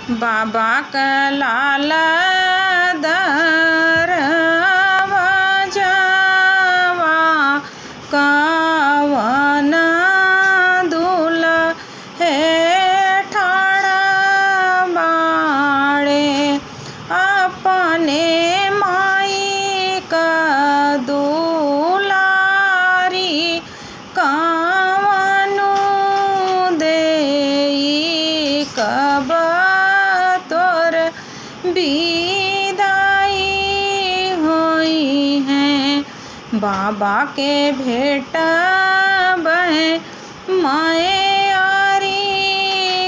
बाबा का लाल दरवा जावा कवन दुल्हे ठाड़ा बाड़े अपने माई का दुलारी कवनु देई कब तोर विदाई होई है। बाबा के भेटा बहे मायारी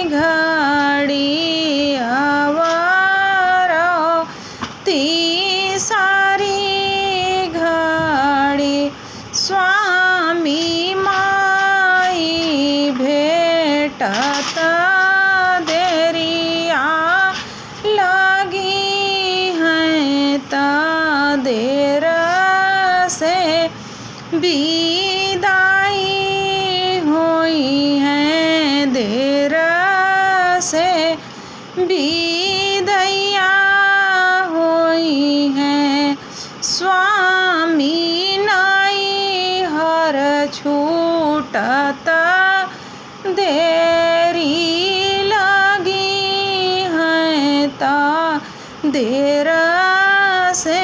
घड़ी अवरो ती सारी घड़ी स्वामी माई भेटत देरिया लगी हैं त देर से विदाई हुई है। देर से विदैया हुई है। स्वामी नाई हर छूटत देरी लगी है ता देर से